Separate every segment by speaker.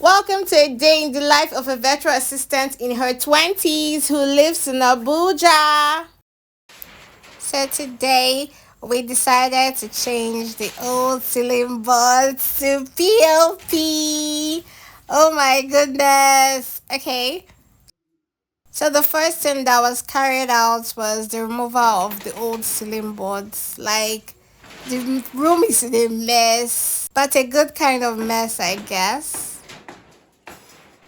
Speaker 1: Welcome to a day in the life of a virtual assistant in her 20s who lives in Abuja. So today we decided to change the old ceiling boards to POP. Oh my goodness. Okay. So the first thing that was carried out was the removal of the old ceiling boards. Like the room is in a mess, but a good kind of mess, I guess.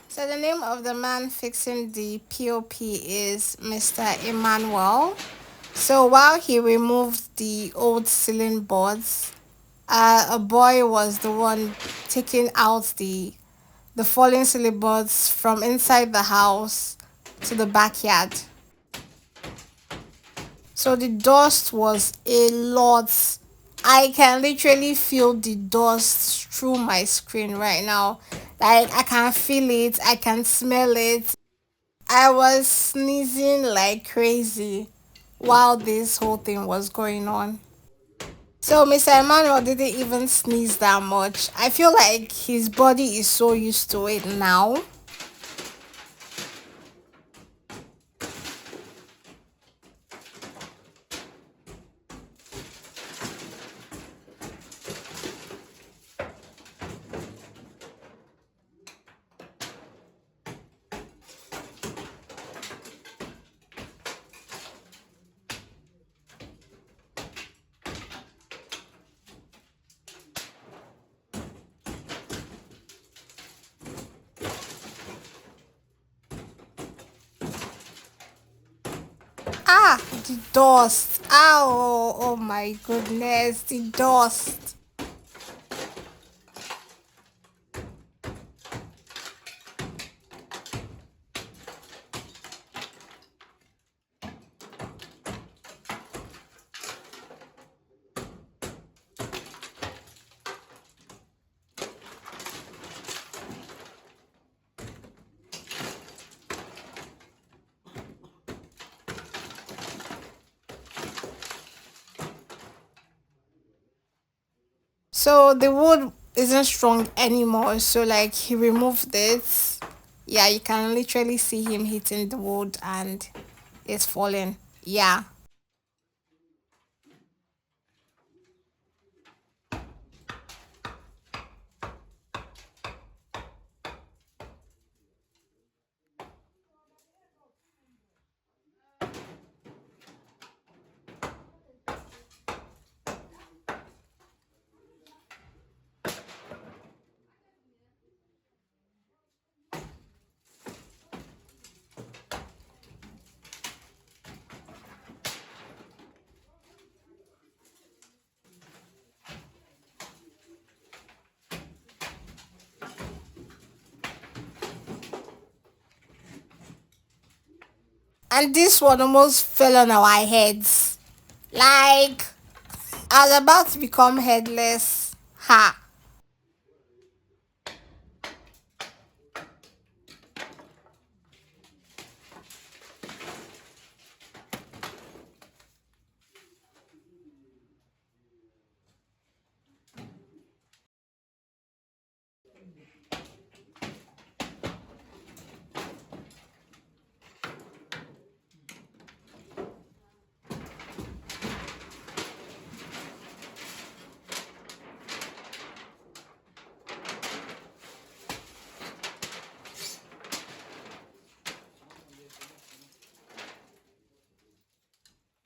Speaker 1: So the name of the man fixing the POP is Mr. Emmanuel. So while he removed the old ceiling boards, a boy was the one taking out the fallen ceiling boards from inside the house to the backyard. So the dust was a lot. I can literally feel the dust through my screen right now. Like I can feel it, I can smell it. I was sneezing like crazy while this whole thing was going on. So Mr. Emmanuel didn't even sneeze that much. I feel like his body is so used to it now. Ah, the dust. Ow, oh my goodness, the dust. So the wood isn't strong anymore. So like he removed it. Yeah, you can literally see him hitting the wood and it's falling. Yeah. And this one almost fell on our heads. Like I was about to become headless. Ha.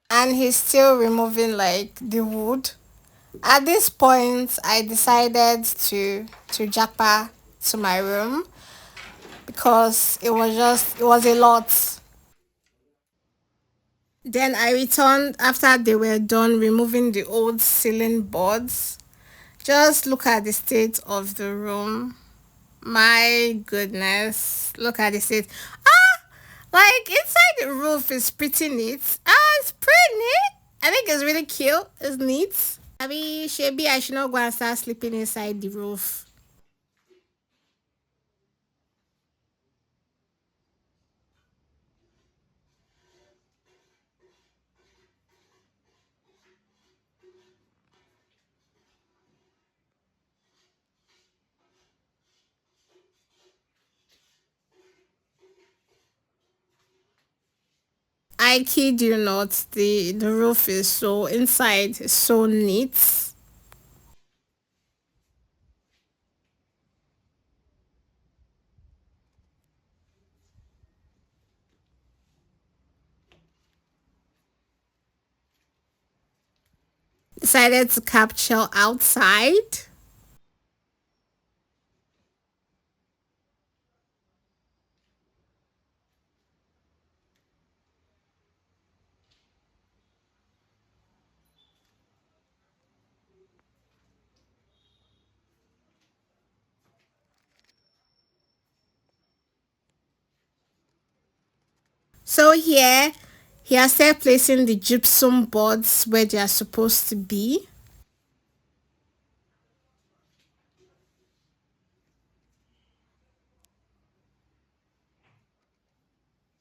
Speaker 1: And he's still removing like the wood. At this point, I decided to japa to my room because it was a lot. Then I returned after they were done removing the old ceiling boards. Just look at the state of the room. My goodness. Look at the state. Ah! Like inside the roof is pretty neat. Ah, it's pretty neat. I think it's really cute. It's neat. I mean, maybe I should not go and start sleeping inside the roof. I kid you not, the roof is so inside is so neat. Decided to capture outside. So here, he has started placing the gypsum boards where they are supposed to be.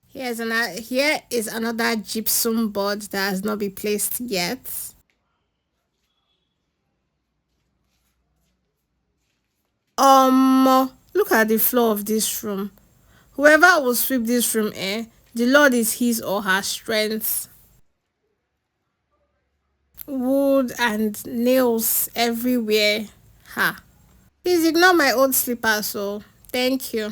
Speaker 1: Here is another gypsum board that has not been placed yet. Look at the floor of this room. Whoever will sweep this room, the Lord is his or her strength. Wood and nails everywhere. Ha. Please ignore my old slippers, so thank you.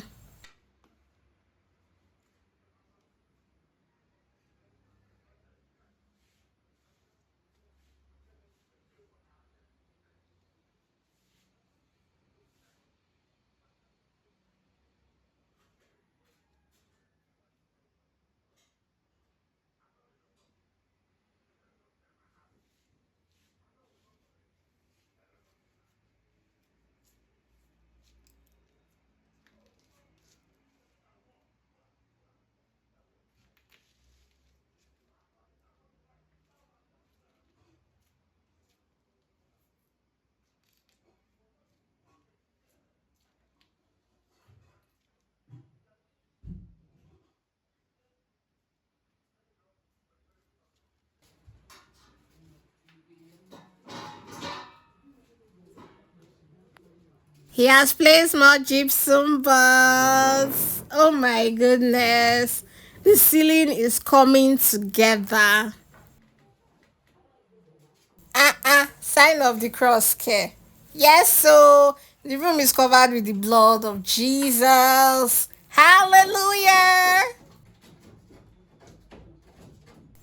Speaker 1: He has placed more gypsum boards. Oh my goodness. The ceiling is coming together. Sign of the cross care. Yes, so the room is covered with the blood of Jesus. Hallelujah.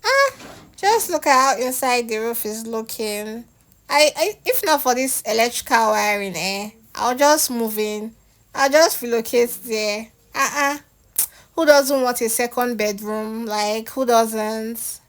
Speaker 1: Ah, just look at how inside the roof is looking. I if not for this electrical wiring, I'll just move in. I'll just relocate there. Who doesn't want a second bedroom? Like, who doesn't?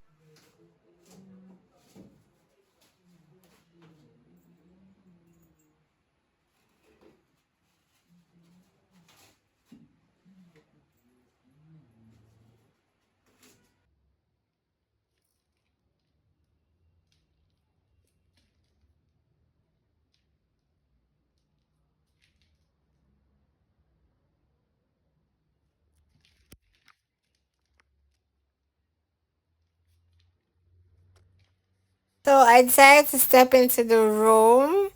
Speaker 1: So I decided to step into the room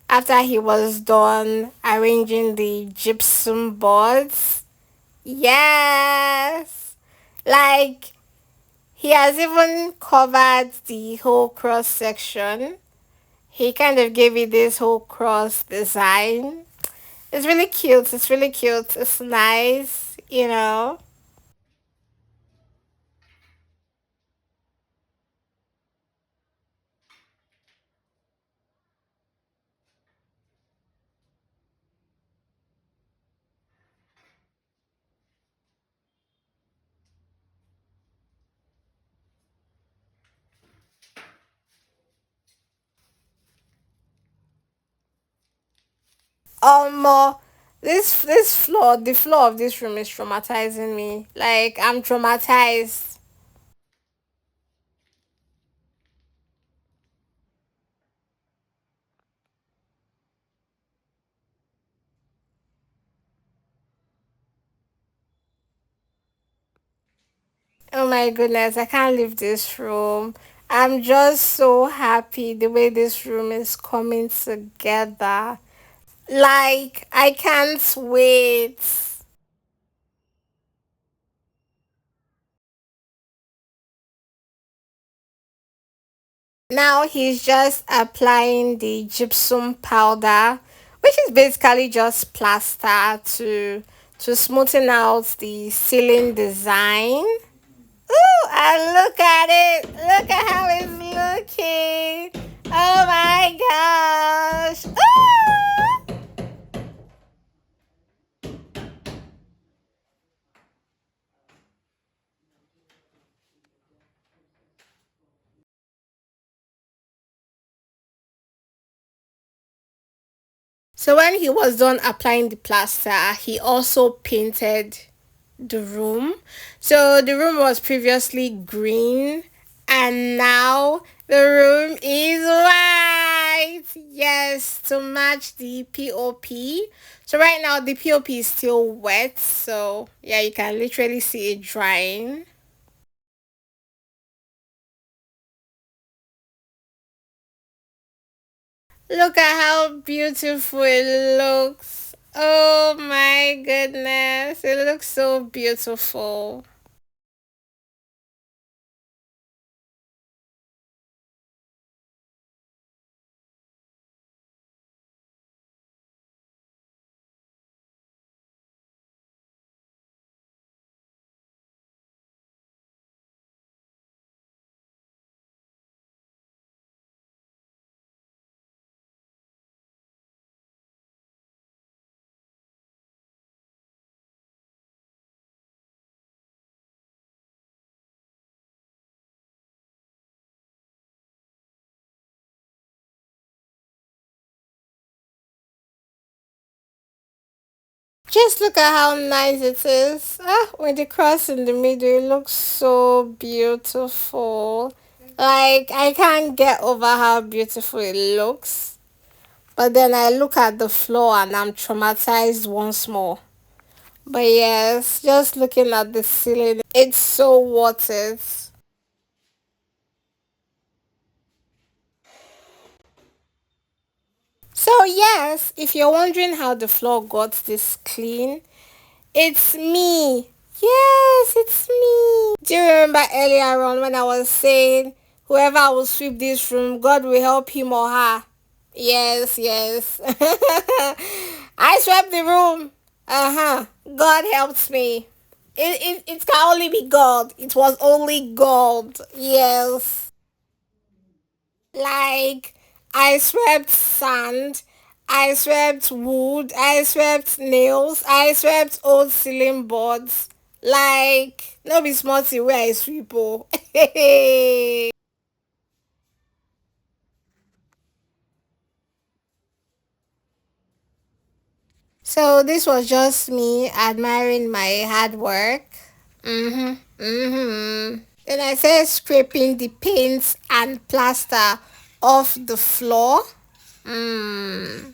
Speaker 1: after he was done arranging the gypsum boards. Yes! Like, he has even covered the whole cross section. He kind of gave it this whole cross design. It's really cute. It's really cute. It's nice, you know. Um, this floor, the floor of this room is traumatizing me. Like, I'm traumatized. Oh my goodness, I can't leave this room. I'm just so happy the way this room is coming together. Like, I can't wait. Now he's just applying the gypsum powder, which is basically just plaster to smoothen out the ceiling design. Ooh, and look at it. Look at how it's looking. Oh my gosh. Ooh! So when he was done applying the plaster, he also painted the room. So the room was previously green and now the room is white. Yes, to match the POP. So right now the POP is still wet. So yeah, you can literally see it drying. Look at how beautiful it looks. Oh my goodness. It looks so beautiful. Just look at how nice it is. Ah, with the cross in the middle, it looks so beautiful. Like, I can't get over how beautiful it looks. But then I look at the floor and I'm traumatized once more. But yes, just looking at the ceiling, it's so worth it. So, yes, if you're wondering how the floor got this clean, it's me. Yes, it's me. Do you remember earlier on when I was saying whoever will sweep this room, God will help him or her? Yes, yes. I swept the room. Uh-huh. God helped me. It can only be God. It was only God. Yes. Like, I swept sand, I swept wood, I swept nails, I swept old ceiling boards. Like, no be small thing where I sweep oh. So this was just me admiring my hard work. Mm-hmm. Mm-hmm. Then I started scraping the paints and plaster off the floor. Mm.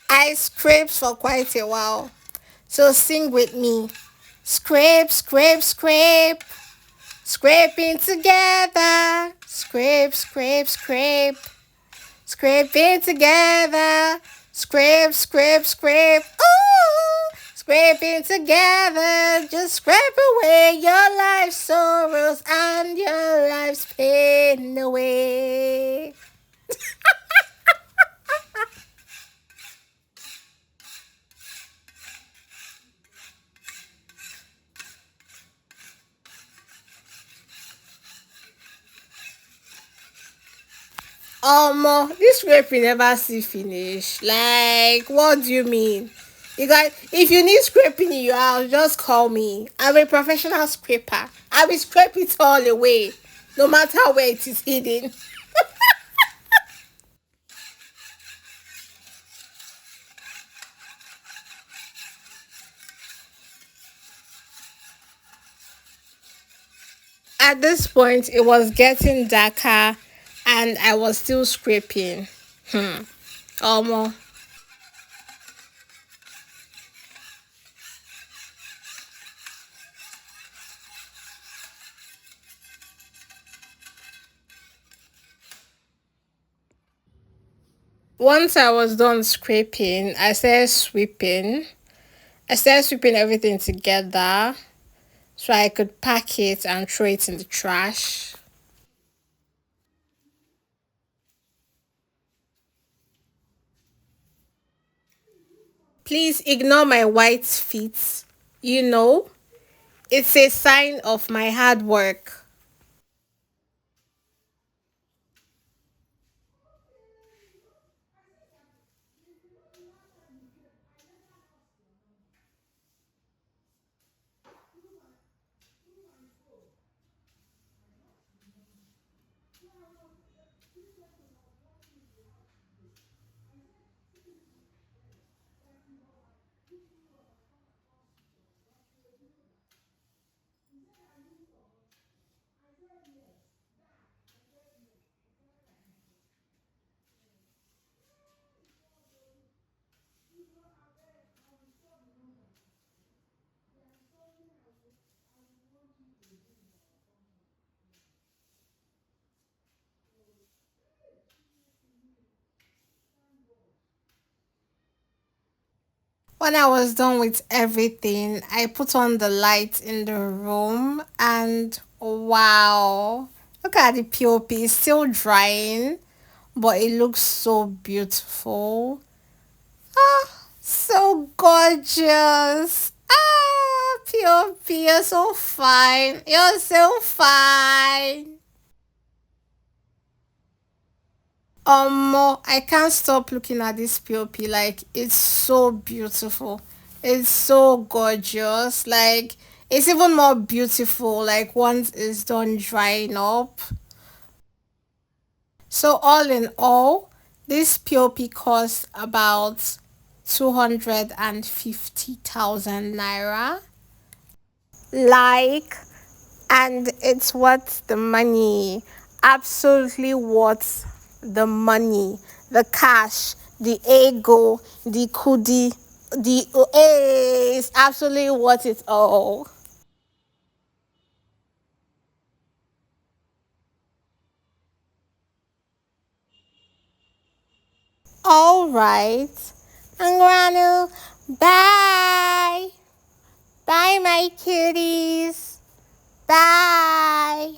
Speaker 1: I scraped for quite a while. So sing with me. Scrape, scrape, scrape. Scraping together. Scrape, scrape, scrape. Scraping together. Scrape, scrape, scrape. Ooh! Scraping together. Just scrape away your life's sorrows and your life's pain away. This scraping never see finish. Like, what do you mean? You guys, if you need scraping in your house, just call me. I'm a professional scraper. I will scrape it all away, no matter where it is hidden. At this point, it was getting darker, and I was still scraping. Hmm. Almost. Once I was done scraping, I started sweeping everything together so I could pack it and throw it in the trash. Please ignore my white feet. You know, it's a sign of my hard work. When I was done with everything, I put on the lights in the room and wow, look at the POP. It's still drying, but it looks so beautiful. Ah, so gorgeous. Ah, POP, you're so fine. You're so fine. I can't stop looking at this POP. Like, it's so beautiful. It's so gorgeous. Like, it's even more beautiful. Like, once it's done drying up. So, all in all, this POP costs about 250,000 naira. Like, and it's worth the money. Absolutely worth the money, the cash, the ego, the kudi, the it's absolutely worth it all. All right, Angranu, bye, bye, my cuties, bye.